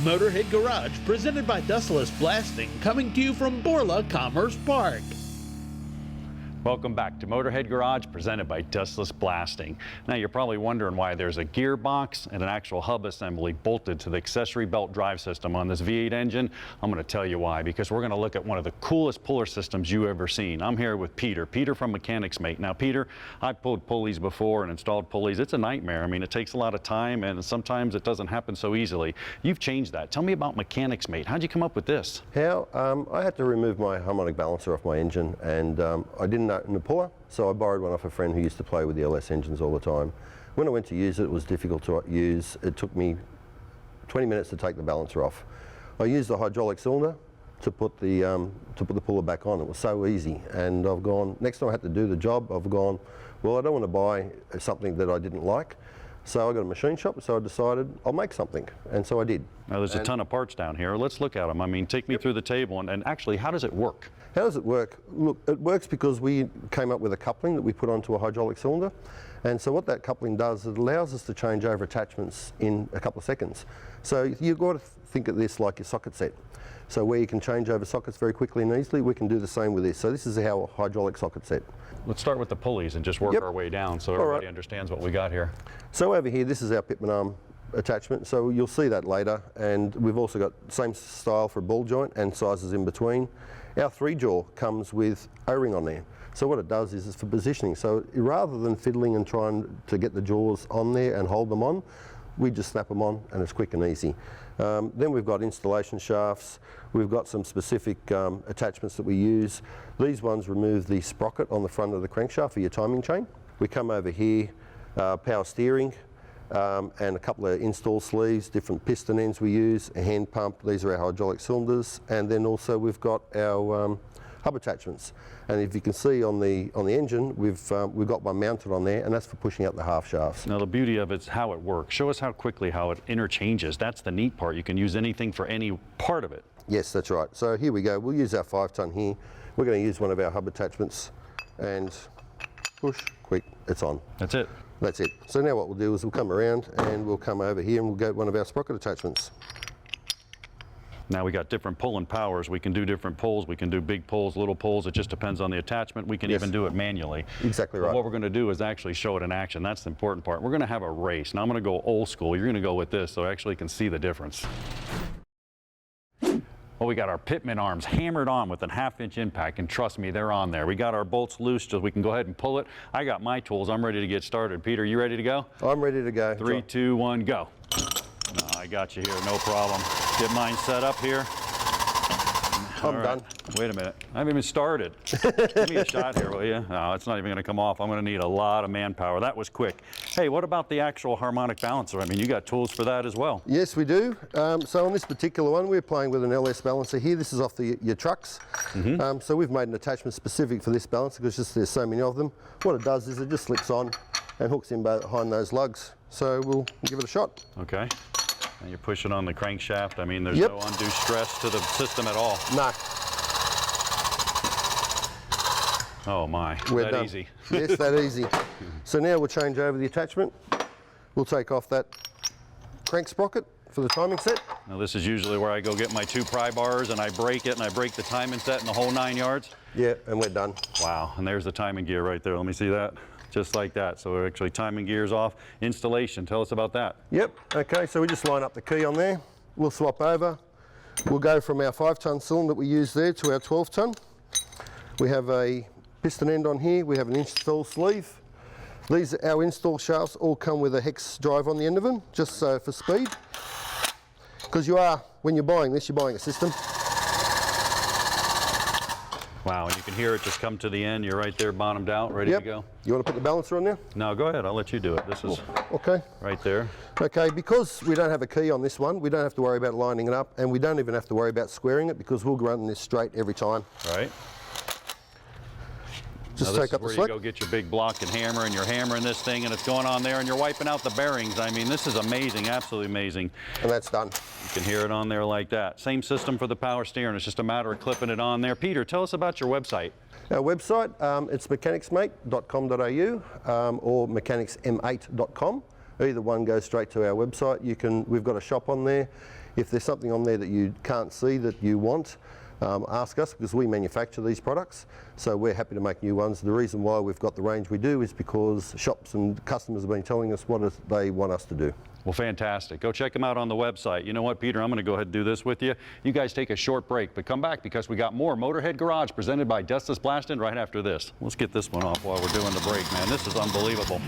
Motorhead Garage, presented by Dustless Blasting, coming to you from Borla Commerce Park. Welcome back to Motorhead Garage, presented by Dustless Blasting. Now you're probably wondering why there's a gearbox and an actual hub assembly bolted to the accessory belt drive system on this V8 engine. I'm going to tell you why, because we're going to look at one of the coolest puller systems you've ever seen. I'm here with Peter from Mechanics Mate. Now Peter, I've pulled pulleys before and installed pulleys. It's a nightmare. I mean, it takes a lot of time and sometimes it doesn't happen so easily. You've changed that. Tell me about Mechanics Mate. How'd you come up with this? How? I had to remove my harmonic balancer off my engine, and I didn't own a puller, so I borrowed one off a friend who used to play with the LS engines all the time. When I went to use it, it was difficult to use. It took me 20 minutes to take the balancer off. I used a hydraulic cylinder to put the puller back on. It was so easy, and I've gone, next time I had to do the job, I've gone, well, I don't want to buy something that I didn't like. So I got a machine shop, so I decided I'll make something, and so I did. Now there's a ton of parts down here. Let's look at them. I mean, take me through the table, and actually, how does it work? How does it work? Look, it works because we came up with a coupling that we put onto a hydraulic cylinder, and so what that coupling does, it allows us to change over attachments in a couple of seconds. So you've got to think of this like your socket set. So where you can change over sockets very quickly and easily, we can do the same with this. So this is how a hydraulic socket set. Let's start with the pulleys and just work our way down so everybody understands what we got here. So over here, this is our pitman arm attachment, so you'll see that later, and we've also got same style for a ball joint and sizes in between. Our 3-jaw comes with O-ring on there. So what it does is it's for positioning. So rather than fiddling and trying to get the jaws on there and hold them on, we just snap them on and it's quick and easy. Then we've got installation shafts. We've got some specific attachments that we use. These ones remove the sprocket on the front of the crankshaft for your timing chain. We come over here, power steering, and a couple of install sleeves, different piston ends we use, a hand pump. These are our hydraulic cylinders, and then also we've got our hub attachments. And if you can see on the engine, we've got one mounted on there, and that's for pushing out the half shafts. Now the beauty of it's how it works. Show us how quickly how it interchanges. That's the neat part. You can use anything for any part of it. Yes, that's right. So here we go. We'll use our 5-ton here. We're going to use one of our hub attachments, and push, quick, it's on. That's it. That's it. So now what we'll do is we'll come around and we'll come over here and we'll get one of our sprocket attachments. Now we got different pulling powers. We can do different pulls. We can do big pulls, little pulls. It just depends on the attachment. We can even do it manually. Exactly right. But what we're going to do is actually show it in action. That's the important part. We're going to have a race. Now I'm going to go old school. You're going to go with this so I actually can see the difference. Well, we got our pitman arms hammered on with a 1/2-inch impact, and trust me, they're on there. We got our bolts loose so we can go ahead and pull it. I got my tools. I'm ready to get started. Peter, you ready to go? I'm ready to go. 3, 2, 1, go. No, I got you here, no problem. Get mine set up here. I'm done. Wait a minute. I haven't even started. Give me a shot here, will you? No, it's not even going to come off. I'm going to need a lot of manpower. That was quick. Hey, what about the actual harmonic balancer? I mean, you got tools for that as well. Yes, we do. So on this particular one, we're playing with an LS balancer here. This is off your trucks. So we've made an attachment specific for this balancer because just there's so many of them. What it does is it just slips on and hooks in behind those lugs. So we'll give it a shot. Okay. And you push it on the crankshaft. I mean, there's no undue stress to the system at all. No. Oh my, We're that easy. Yes, that easy. So now we'll change over the attachment. We'll take off that crank sprocket for the timing set. Now this is usually where I go get my 2 pry bars and I break it and I break the timing set and the whole 9 yards. Yeah, and we're done. Wow, and there's the timing gear right there. Let me see that. Just like that. So we're actually timing gears off. Installation, tell us about that. Yep, okay, so we just line up the key on there. We'll swap over. We'll go from our 5-ton cylinder that we use there to our 12-ton. We have a piston end on here. We have an install sleeve. These, our install shafts, all come with a hex drive on the end of them, just so for speed. Because when you're buying this, you're buying a system. Wow, and you can hear it just come to the end. You're right there bottomed out, ready to go. You want to put the balancer on there? No, go ahead. I'll let you do it. This is right there. Okay, because we don't have a key on this one, we don't have to worry about lining it up, and we don't even have to worry about squaring it because we'll run this straight every time. Right. Just now take up the slack. You go get your big block and hammer, and you're hammering this thing, and it's going on there, and you're wiping out the bearings. I mean, this is amazing, absolutely amazing. And that's done. You can hear it on there like that. Same system for the power steering. It's just a matter of clipping it on there. Peter, tell us about your website. Our website, it's mechanicsmate.com.au or mechanicsm8.com. Either one goes straight to our website. We've got a shop on there. If there's something on there that you can't see that you want, ask us, because we manufacture these products, so we're happy to make new ones. The reason why we've got the range we do is because shops and customers have been telling us what they want us to do. Well, fantastic. Go check them out on the website. You know what, Peter, I'm going to go ahead and do this with you. You guys take a short break, but come back because we got more Motorhead Garage presented by Dustless Blasting right after this. Let's get this one off while we're doing the break, man. This is unbelievable.